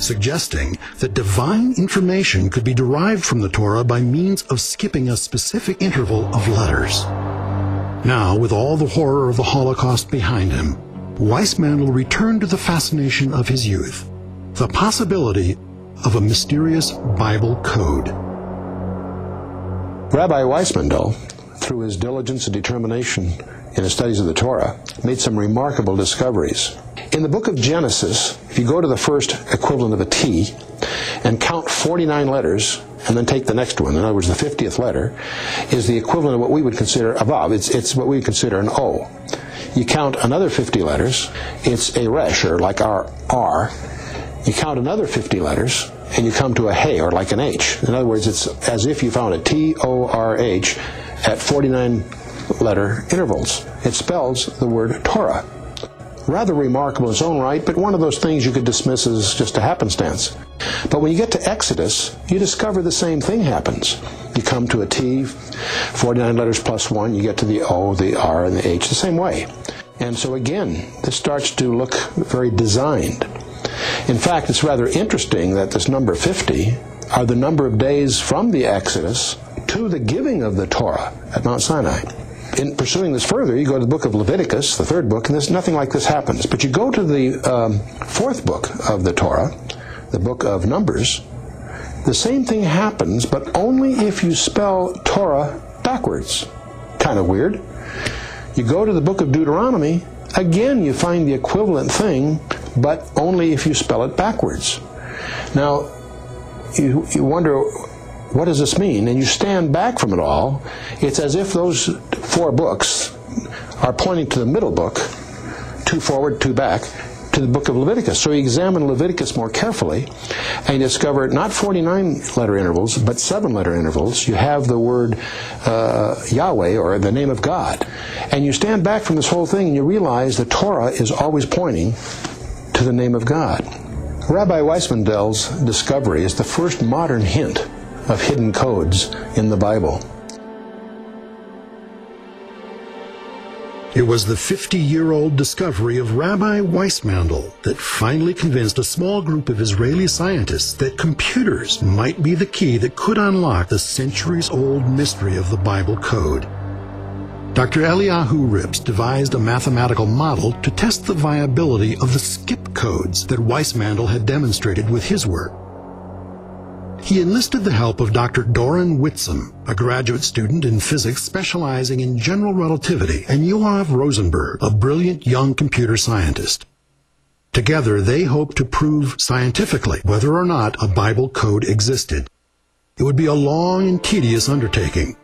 suggesting that divine information could be derived from the Torah by means of skipping a specific interval of letters. Now, with all the horror of the Holocaust behind him, Weissmandl returned to the fascination of his youth, the possibility of a mysterious Bible code. Rabbi Weissmandl, through his diligence and determination in his studies of the Torah, made some remarkable discoveries. In the book of Genesis, if you go to the first equivalent of a T and count 49 letters, and then take the next one, in other words, the 50th letter, is the equivalent of what we would consider a Vav. It's what we would consider an O. You count another 50 letters, it's a Resh, or like our R. You count another 50 letters, and you come to a Hey, or like an H. In other words, it's as if you found a T-O-R-H at 49 letter intervals. It spells the word Torah. Rather remarkable in its own right, but one of those things you could dismiss as just a happenstance. But when you get to Exodus, you discover the same thing happens. You come to a T, 49 letters plus 1, you get to the O, the R, and the H the same way. And so again, this starts to look very designed. In fact, it's rather interesting that this number 50 are the number of days from the Exodus to the giving of the Torah at Mount Sinai. In pursuing this further, you go to the book of Leviticus, the third book, and nothing like this happens. But you go to the fourth book of the Torah, the book of Numbers, the same thing happens, but only if you spell Torah backwards. Kind of weird. You go to the book of Deuteronomy, again you find the equivalent thing, but only if you spell it backwards. Now, you wonder, what does this mean? And you stand back from it all. It's as if those four books are pointing to the middle book, two forward, two back, to the book of Leviticus. So you examine Leviticus more carefully, and you discover not 49 letter intervals, but 7 letter intervals. You have the word Yahweh, or the name of God. And you stand back from this whole thing, and you realize the Torah is always pointing to the name of God. Rabbi Weissmandl's discovery is the first modern hint of hidden codes in the Bible. It was the 50-year-old discovery of Rabbi Weissmandl that finally convinced a small group of Israeli scientists that computers might be the key that could unlock the centuries-old mystery of the Bible code. Dr. Eliyahu Rips devised a mathematical model to test the viability of the skip codes that Weissmandl had demonstrated with his work. He enlisted the help of Dr. Doron Witzum, a graduate student in physics specializing in general relativity, and Yoav Rosenberg, a brilliant young computer scientist. Together, they hoped to prove scientifically whether or not a Bible code existed. It would be a long and tedious undertaking.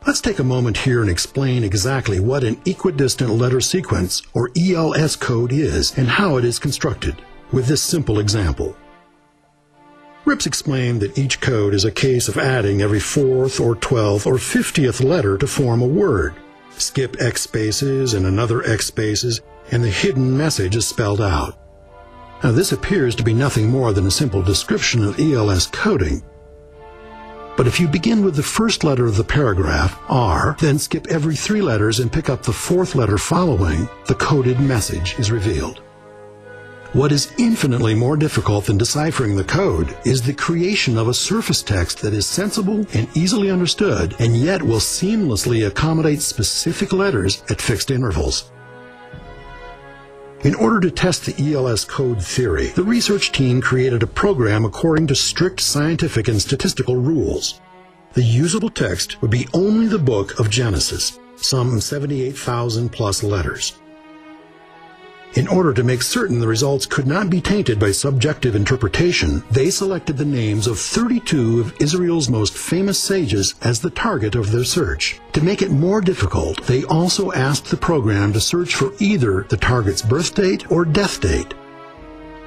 Let's take a moment here and explain exactly what an equidistant letter sequence, or ELS code, is and how it is constructed, with this simple example. Rips explained that each code is a case of adding every 4th or 12th or 50th letter to form a word. Skip X spaces and another X spaces, and the hidden message is spelled out. Now, this appears to be nothing more than a simple description of ELS coding. But if you begin with the first letter of the paragraph, R, then skip every 3 letters and pick up the 4th letter following, the coded message is revealed. What is infinitely more difficult than deciphering the code is the creation of a surface text that is sensible and easily understood, and yet will seamlessly accommodate specific letters at fixed intervals. In order to test the ELS code theory, the research team created a program according to strict scientific and statistical rules. The usable text would be only the book of Genesis, some 78,000 plus letters. In order to make certain the results could not be tainted by subjective interpretation, they selected the names of 32 of Israel's most famous sages as the target of their search. To make it more difficult, they also asked the program to search for either the target's birth date or death date.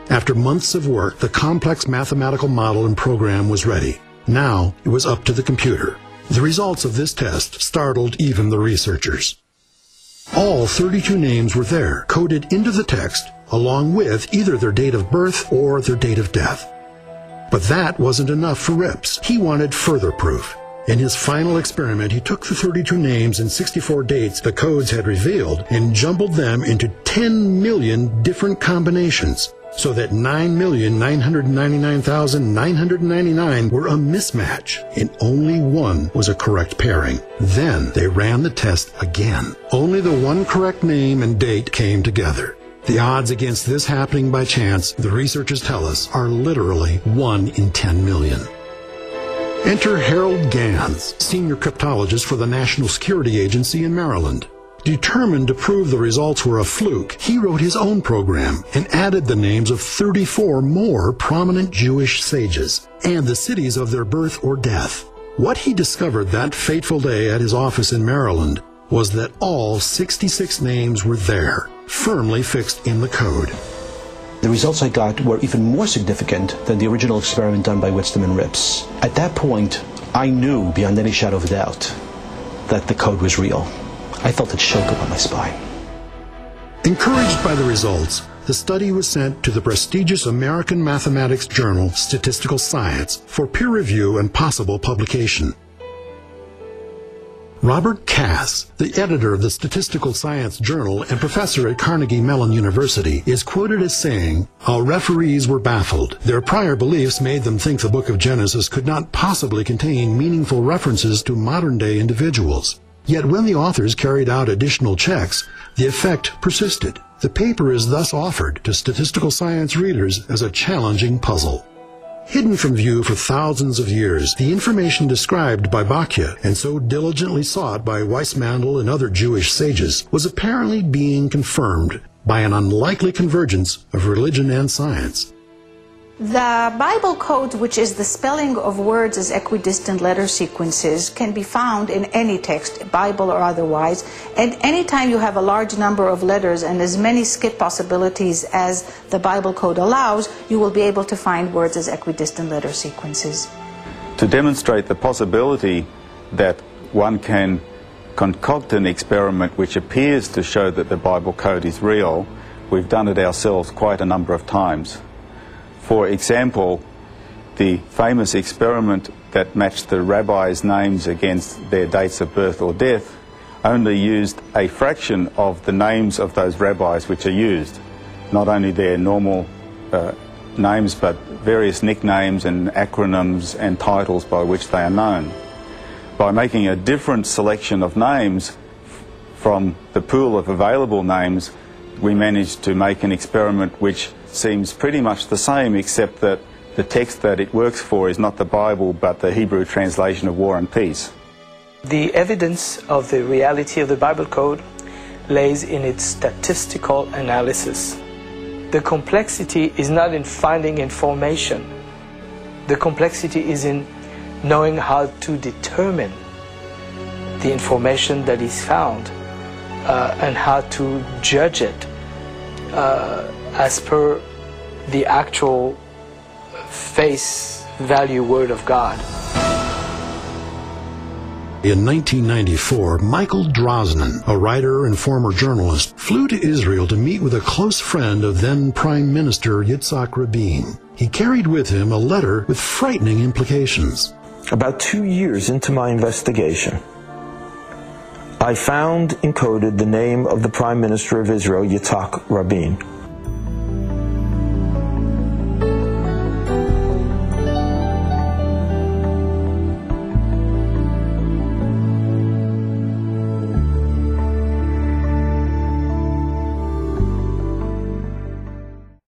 After months of work, the complex mathematical model and program was ready. Now it was up to the computer. The results of this test startled even the researchers. All 32 names were there, coded into the text, along with either their date of birth or their date of death. But that wasn't enough for Rips. He wanted further proof. In his final experiment, he took the 32 names and 64 dates the codes had revealed and jumbled them into 10 million different combinations. so that 9,999,999 were a mismatch, and only one was a correct pairing. Then they ran the test again. Only the one correct name and date came together. The odds against this happening by chance, the researchers tell us, are literally 1 in 10 million. Enter Harold Gans, senior cryptologist for the National Security Agency in Maryland. Determined to prove the results were a fluke, he wrote his own program and added the names of 34 more prominent Jewish sages and the cities of their birth or death. What he discovered that fateful day at his office in Maryland was that all 66 names were there, firmly fixed in the code. The results I got were even more significant than the original experiment done by Whitstone and Rips. At that point, I knew beyond any shadow of a doubt that the code was real. I felt a chill go up my spine. Encouraged by the results, the study was sent to the prestigious American mathematics journal Statistical Science for peer review and possible publication. Robert Cass, the editor of the Statistical Science Journal and professor at Carnegie Mellon University, is quoted as saying, "Our referees were baffled. Their prior beliefs made them think the book of Genesis could not possibly contain meaningful references to modern-day individuals. Yet when the authors carried out additional checks, the effect persisted. The paper is thus offered to statistical science readers as a challenging puzzle." Hidden from view for thousands of years, the information described by Bacchia and so diligently sought by Weismandl and other Jewish sages was apparently being confirmed by an unlikely convergence of religion and science. The Bible code, which is the spelling of words as equidistant letter sequences, can be found in any text, Bible or otherwise, and anytime you have a large number of letters and as many skip possibilities as the Bible code allows, you will be able to find words as equidistant letter sequences. To demonstrate the possibility that one can concoct an experiment which appears to show that the Bible code is real, we've done it ourselves quite a number of times. For example, the famous experiment that matched the rabbis' names against their dates of birth or death only used a fraction of the names of those rabbis which are used. Not only their normal names, but various nicknames and acronyms and titles by which they are known. By making a different selection of names from the pool of available names, we managed to make an experiment which seems pretty much the same, except that the text that it works for is not the Bible, but the Hebrew translation of War and Peace. The evidence of the reality of the Bible code lays in its statistical analysis. The complexity is not in finding information. The complexity is in knowing how to determine the information that is found and how to judge it as per the actual face value Word of God. In 1994, Michael Drosnin, a writer and former journalist, flew to Israel to meet with a close friend of then Prime Minister Yitzhak Rabin. He carried with him a letter with frightening implications. About 2 years into my investigation, I found encoded the name of the Prime Minister of Israel, Yitzhak Rabin.